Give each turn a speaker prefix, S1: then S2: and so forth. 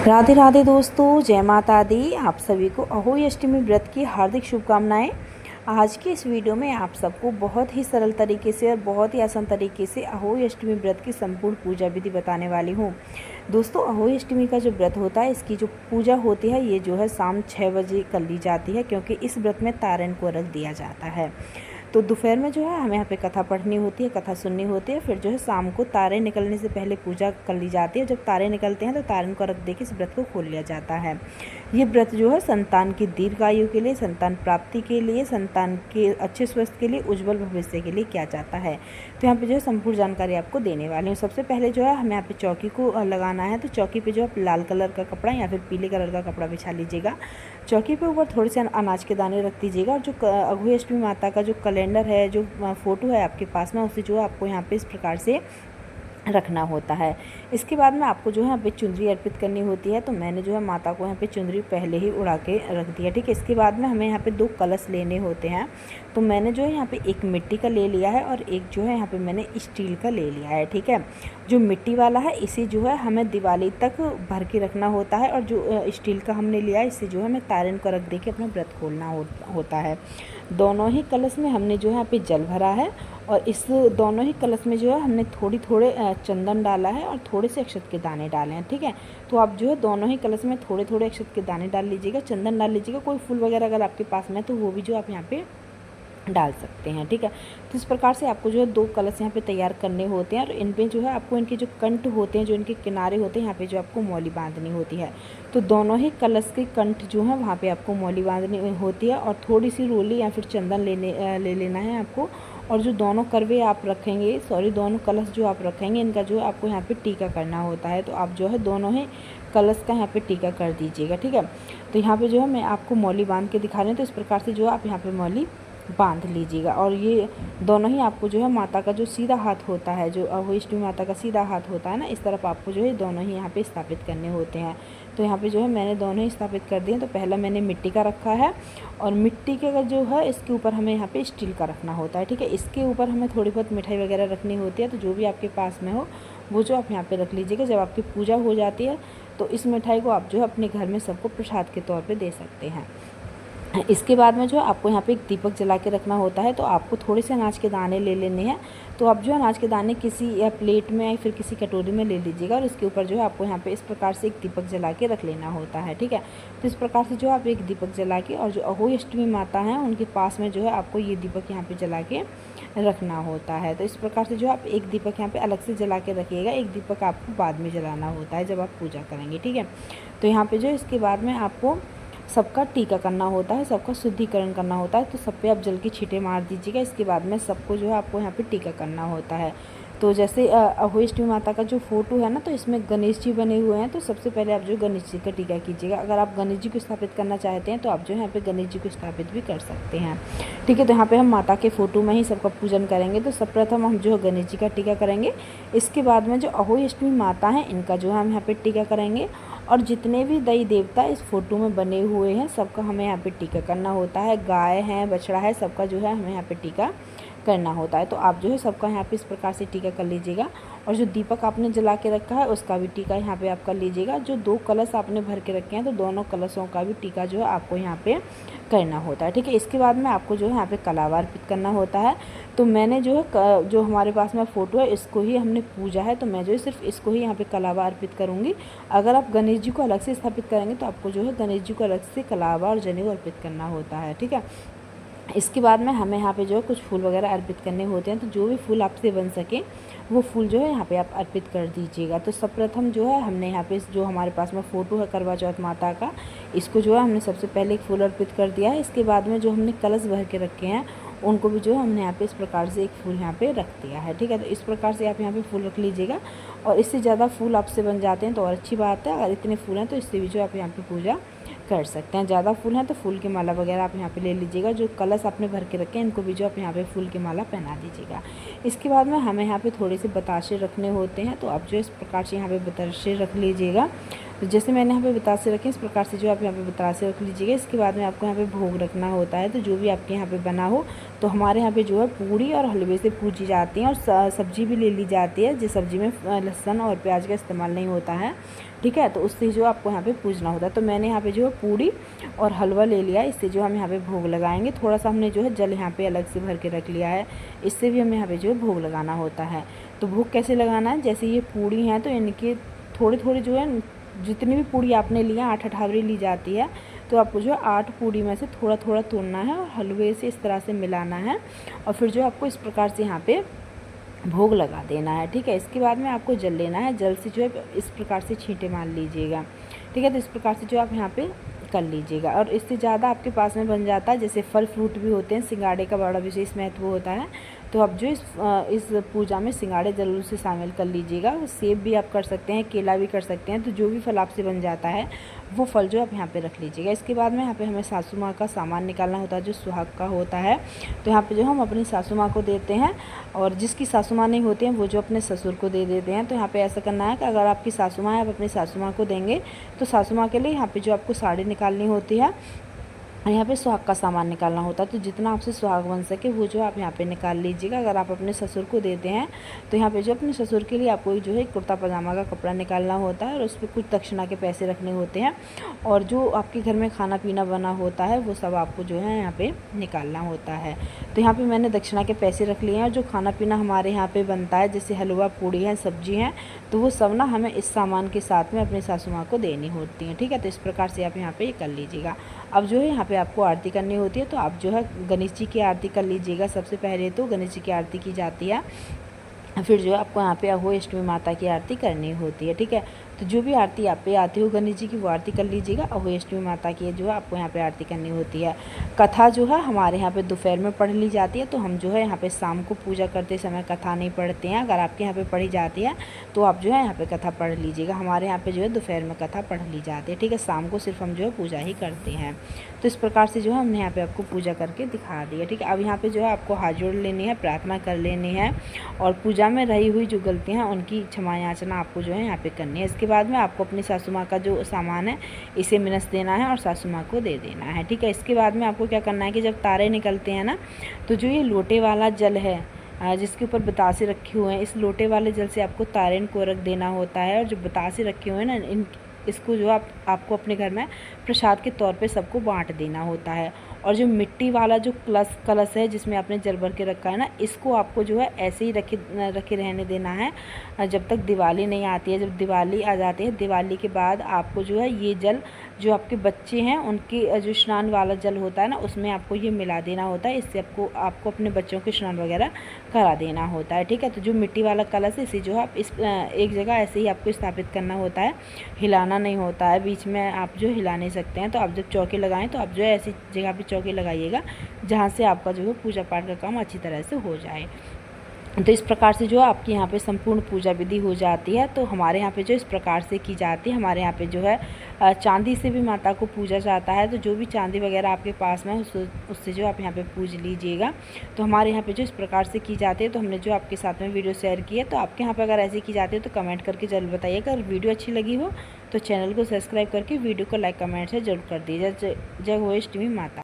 S1: राधे राधे दोस्तों, जय माता दी। आप सभी को अहोई अष्टमी व्रत की हार्दिक शुभकामनाएं। आज की इस वीडियो में आप सबको बहुत ही सरल तरीके से और बहुत ही आसान तरीके से अहोई अष्टमी व्रत की संपूर्ण पूजा विधि बताने वाली हूँ। दोस्तों, अहोई अष्टमी का जो व्रत होता है, इसकी जो पूजा होती है ये जो है शाम 6 बजे कर ली जाती है, क्योंकि इस व्रत में तारन को रख दिया जाता है। तो दोपहर में जो है हमें यहाँ पे कथा पढ़नी होती है, कथा सुननी होती है। फिर जो है शाम को तारे निकलने से पहले पूजा कर ली जाती है। जब तारे निकलते हैं तो तारन को रख दे के इस व्रत को खोल लिया जाता है। ये व्रत जो है संतान की दीर्घायु के लिए, संतान प्राप्ति के लिए, संतान के अच्छे स्वास्थ्य के लिए, उज्जवल भविष्य के लिए किया जाता है। तो यहाँ पे जो है संपूर्ण जानकारी आपको देने वाली हूँ। सबसे पहले जो है हमें यहाँ पे चौकी को लगाना है। तो चौकी पे जो है लाल कलर का कपड़ा या फिर पीले कलर का कपड़ा बिछा लीजिएगा। चौकी पे ऊपर थोड़े से अनाज के दाने रख दीजिएगा। और जो अहोई अष्टमी माता का जो कैलेंडर है, जो फ़ोटो है आपके पास में, उसे जो है आपको यहाँ पे इस प्रकार से रखना होता है। इसके बाद में आपको जो है यहाँ पे चुनरी अर्पित करनी होती है। तो मैंने जो है माता को यहाँ पे चुनरी पहले ही उड़ा के रख दिया। ठीक है। इसके बाद में हमें यहाँ पे 2 कलश लेने होते हैं। तो मैंने जो है यहाँ पे एक मिट्टी का ले लिया है और एक जो है यहाँ पे मैंने स्टील का ले लिया है। ठीक है। जो मिट्टी वाला है इसे जो है हमें दिवाली तक भर के रखना होता है, और जो स्टील का हमने लिया है इसे जो है हमें तारन को रख दे के अपना व्रत खोलना होता है। दोनों ही कलश में हमने जो है यहाँ पे जल भरा है, और इस दोनों ही कलश में जो है हमने थोड़े चंदन डाला है और थोड़े से अक्षत के दाने डाले हैं। ठीक है। तो आप जो है दोनों ही कलश में थोड़े अक्षत के दाने डाल लीजिएगा, चंदन डाल लीजिएगा। कोई फूल वगैरह अगर आपके पास में है तो वो भी जो आप यहाँ पे डाल सकते हैं। ठीक है। तो इस प्रकार से आपको जो है 2 कलश यहाँ पे तैयार करने होते हैं, और इन पे जो है आपको इनके जो कंठ होते हैं, जो इनके किनारे होते हैं, यहाँ पे जो आपको मौली बांधनी होती है। तो दोनों ही कलश के कंठ जो है वहाँ पे आपको मौली बांधनी होती है, और थोड़ी सी रोली या फिर चंदन ले लेना है आपको। और जो दोनों करवे आप रखेंगे, दोनों कलश जो आप रखेंगे, इनका जो है आपको यहाँ पे टीका करना होता है। तो आप जो है दोनों ही कलश का यहाँ पे टीका कर दीजिएगा। ठीक है। तो यहाँ पे जो है मैं आपको मौली बांध के दिखा रही हूँ। तो इस प्रकार से जो है आप यहाँ पे मौली बांध लीजिएगा। और ये दोनों ही आपको जो है माता का जो सीधा हाथ होता है, जो अहोई अष्टमी माता का सीधा हाथ होता है ना, इस तरफ आपको जो है दोनों ही यहाँ पे स्थापित करने होते हैं। तो यहाँ पे जो है मैंने दोनों ही स्थापित कर दिए। तो पहला मैंने मिट्टी का रखा है, और मिट्टी के जो है इसके ऊपर हमें यहाँ पे स्टील का रखना होता है। ठीक है। इसके ऊपर हमें थोड़ी बहुत मिठाई वगैरह रखनी होती है। तो जो भी आपके पास में हो वो जो आप यहाँ पे रख लीजिएगा। जब आपकी पूजा हो जाती है तो इस मिठाई को आप जो है अपने घर में सबको प्रसाद के तौर पर दे सकते हैं। इसके बाद में जो है आपको यहाँ पे एक दीपक जला के रखना होता है। तो आपको थोड़े से अनाज के दाने ले लेने हैं। तो आप जो अनाज के दाने किसी या प्लेट में या फिर किसी कटोरी में ले लीजिएगा, और इसके ऊपर जो है आपको यहाँ पे इस प्रकार से एक दीपक जला के रख लेना होता है। ठीक है। तो इस प्रकार से जो आप एक दीपक जला के, और जो अहोई अष्टमी माता हैं उनके पास में जो है आपको ये दीपक यहाँ पे जला के रखना होता है। तो इस प्रकार से जो आप एक दीपक यहाँ पे अलग से जला के रखिएगा, एक दीपक आपको बाद में जलाना होता है जब आप पूजा करेंगे। ठीक है। तो यहाँ पे जो इसके बाद में आपको सबका टीका करना होता है, सबका शुद्धिकरण करना होता है। तो सब पे आप जल की छींटे मार दीजिएगा। इसके बाद में सबको जो है आपको यहाँ पे टीका करना होता है। तो जैसे अहोई अष्टमी माता का जो फोटो है ना, तो इसमें गणेश जी बने हुए हैं। तो सबसे पहले आप जो गणेश जी का टीका कीजिएगा। अगर आप गणेश जी को स्थापित करना चाहते हैं तो आप जो है यहाँ पे गणेश जी को स्थापित भी कर सकते हैं। ठीक है। तो यहाँ पे हम माता के फोटो में ही सबका पूजन करेंगे। तो सर्वप्रथम हम जो है गणेश जी का टीका करेंगे। इसके बाद में जो अहोई अष्टमी माता हैं इनका जो है हम यहाँ पे टीका करेंगे। और जितने भी देवी देवता इस फोटो में बने हुए हैं सबका हमें यहाँ पे टीका करना होता है। गाय है, बछड़ा है, सबका जो है हमें यहाँ पे टीका करना होता है। तो आप जो है सबका यहाँ पे इस प्रकार से टीका कर लीजिएगा। और जो दीपक आपने जला के रखा है उसका भी टीका यहाँ पे आप कर लीजिएगा। जो 2 कलश आपने भर के रखे हैं तो दोनों कलशों का भी टीका जो है आपको यहाँ पे करना होता है। ठीक है। इसके बाद में आपको जो है यहाँ पे कलावा अर्पित करना होता है। तो मैंने जो है जो हमारे पास में फ़ोटो है इसको ही हमने पूजा है, तो मैं जो है सिर्फ इसको ही यहाँ पे कलावा अर्पित करूँगी। अगर आप गणेश जी को अलग से स्थापित करेंगे तो आपको जो है गणेश जी को अलग से कलावा और जनेऊ अर्पित करना होता है। ठीक है। इसके बाद में हमें यहाँ पे जो है कुछ फूल वगैरह अर्पित करने होते हैं। तो जो भी फूल आपसे बन सके वो फूल जो है यहाँ पे आप अर्पित कर दीजिएगा। तो सर्वप्रथम जो है हमने यहाँ पे जो हमारे पास में फ़ोटो है करवा चौथ माता का, इसको जो है हमने सबसे पहले एक फूल अर्पित कर दिया है। इसके बाद में जो हमने कलश भर के रखे हैं उनको भी जो है हमने यहाँ पे इस प्रकार से एक फूल यहाँ पे रख दिया है। ठीक है। तो इस प्रकार से आप यहाँ पे फूल रख लीजिएगा। और इससे ज़्यादा फूल आपसे बन जाते हैं तो और अच्छी बात है। अगर इतने फूल हैं तो इससे भी जो आप यहाँ पे पूजा कर सकते हैं। ज़्यादा फूल हैं तो फूल की माला वगैरह आप यहाँ पे ले लीजिएगा। जो कलश आपने भर के रखे हैं इनको भी जो आप यहाँ पे फूल की माला पहना दीजिएगा। इसके बाद में हमें यहाँ पे थोड़े से बताशे रखने होते हैं। तो आप जो इस प्रकार से यहाँ पे बताशे रख लीजिएगा। तो जैसे मैंने यहाँ पे बतासे रखे इस प्रकार से जो आप यहाँ पे बतासे रख लीजिएगा। इसके बाद में आपको यहाँ पे भोग रखना होता है। तो जो भी आपके यहाँ पे बना हो, तो हमारे यहाँ पे जो है पूड़ी और हलवे से पूजी जाती हैं और सब्जी भी ले ली जाती है, जिस सब्जी में लहसुन और प्याज का इस्तेमाल नहीं होता है, ठीक है। तो उससे जो आपको यहाँ पे पूजना होता है। तो मैंने यहाँ पे जो है पूड़ी और हलवा ले लिया है, इससे जो हम यहाँ पे भोग लगाएंगे। थोड़ा सा हमने जो है जल यहाँ पे अलग से भर के रख लिया है, इससे भी हमें यहाँ पे जो है भोग लगाना होता है। तो भोग कैसे लगाना है, जैसे ये पूड़ी हैं तो इनके थोड़ी थोड़ी जो है, जितनी भी पूड़ी आपने लिया 8 अठावरी ली जाती है, तो आपको जो है 8 पूड़ी में से थोड़ा थोड़ा तोड़ना है और हलवे से इस तरह से मिलाना है और फिर जो आपको इस प्रकार से यहाँ पे भोग लगा देना है, ठीक है। इसके बाद में आपको जल लेना है, जल से जो है इस प्रकार से छींटे मार लीजिएगा, ठीक है। तो इस प्रकार से जो आप यहाँ पे कर लीजिएगा। और इससे ज़्यादा आपके पास में बन जाता है, जैसे फल फ्रूट भी होते हैं, सिंगाड़े का बड़ा विशेष महत्व होता है, तो आप जो इस पूजा में सिंगाड़े ज़रूर से शामिल कर लीजिएगा। सेब भी आप कर सकते हैं, केला भी कर सकते हैं, तो जो भी फल आपसे बन जाता है वो फल जो आप यहाँ पे रख लीजिएगा। इसके बाद में यहाँ पे हमें सासू माँ का सामान निकालना होता है, जो सुहाग का होता है। तो यहाँ पे जो हम अपनी सासू माँ को देते हैं, और जिसकी सासू माँ नहीं होती हैं वो जो अपने ससुर को दे देते हैं। तो यहाँ पे ऐसा करना है कि अगर आपकी सासू माँ है, आप अपनी सासू माँ को देंगे, तो सासू माँ के लिए यहाँ पे जो आपको साड़ी निकालनी होती है और यहाँ पे सुहाग का सामान निकालना होता है। तो जितना आपसे सुहाग बन सके वो जो आप यहाँ पे निकाल लीजिएगा। अगर आप अपने ससुर को देते हैं तो यहाँ पे जो अपने ससुर के लिए आपको जो है कुर्ता पजामा का कपड़ा निकालना होता है और उस पर कुछ दक्षिणा के पैसे रखने होते हैं, और जो आपके घर में खाना पीना बना होता है वो सब आपको जो है यहाँ पे निकालना होता है। तो यहाँ पे मैंने दक्षिणा के पैसे रख लिए हैं, और जो खाना पीना हमारे यहाँ पे बनता है, जैसे हलवा पूड़ी है, सब्जी हैं, तो वो सब ना हमें इस सामान के साथ में अपनी सासू माँ को देनी होती हैं, ठीक है। तो इस प्रकार से आप यहाँ पे कर लीजिएगा। अब जो है यहाँ पे आपको आरती करनी होती है, तो आप जो है गणेश जी की आरती कर लीजिएगा। सबसे पहले तो गणेश जी की आरती की जाती है, फिर जो है आपको यहाँ पे अहोई अष्टमी माता की आरती करनी होती है, ठीक है। तो जो भी आरती आप पे आती हो गणेश जी की वो आरती कर लीजिएगा। अहोई अष्टमी माता की जो है आपको यहाँ पे आरती करनी होती है। कथा जो है हमारे यहाँ पे दोपहर में पढ़ ली जाती है, तो हम जो है यहाँ पे शाम को पूजा करते समय कथा नहीं पढ़ते हैं। अगर आपके यहाँ पे पढ़ी जाती है तो आप जो है यहाँ पे कथा पढ़ लीजिएगा। हमारे यहाँ पे जो है दोपहर में कथा पढ़ ली जाती है, ठीक है। शाम को सिर्फ हम जो है पूजा ही करते हैं। तो इस प्रकार से जो है हमने यहाँ पे आपको पूजा करके दिखा दी है, ठीक है। अब यहाँ पे जो है आपको हाथ जोड़ लेनी है, प्रार्थना कर लेनी है, और पूजा में रही हुई जो गलतियाँ हैं उनकी क्षमा याचना आपको जो है यहाँ पे करनी है। इसके बाद में आपको अपनी सासू माँ का जो सामान है इसे मिनस देना है और सासू माँ को दे देना है, ठीक है। इसके बाद में आपको क्या करना है कि जब तारे निकलते हैं ना, तो जो ये लोटे वाला जल है जिसके ऊपर बतासे रखे हुए हैं, इस लोटे वाले जल से आपको तारे को रख देना होता है। और जो बतासे रखे हुए हैं ना, इसको जो आपको अपने घर में प्रसाद के तौर पे सबको बांट देना होता है। और जो मिट्टी वाला जो कलश है जिसमें आपने जल भर के रखा है ना, इसको आपको जो है ऐसे ही रखे रहने देना है जब तक दिवाली नहीं आती है। जब दिवाली आ जाती है, दिवाली के बाद आपको जो है ये जल, जो आपके बच्चे हैं उनके जो स्नान वाला जल होता है ना, उसमें आपको ये मिला देना होता है। इससे आपको अपने बच्चों के स्नान वगैरह करा देना होता है, ठीक है। तो जो मिट्टी वाला कलश है इसे जो आप एक जगह ऐसे ही आपको स्थापित करना होता है, हिलाना नहीं होता है, बीच में आप जो हिला नहीं सकते हैं। तो आप जब चौके लगाएं तो आप जो है ऐसी जगह पे चौके लगाइएगा जहाँ से आपका जो है पूजा पाठ का काम अच्छी तरह से हो जाए। तो इस प्रकार से जो आपके यहाँ पे संपूर्ण पूजा विधि हो जाती है। तो हमारे यहाँ पे जो इस प्रकार से की जाती है। हमारे यहाँ पे जो है चांदी से भी माता को पूजा जाता है। तो जो भी चांदी वगैरह आपके पास में उससे जो आप यहाँ पे पूज लीजिएगा। तो हमारे यहाँ पे जो इस प्रकार से की जाती है, तो हमने जो आपके साथ में वीडियो शेयर की है। तो आपके यहाँ पे अगर ऐसे की जाती है तो कमेंट करके जरूर बताइएगा। अगर वीडियो अच्छी लगी हो तो चैनल को सब्सक्राइब करके वीडियो को लाइक कमेंट से जरूर कर दीजिए। जय हो अष्टमी माता।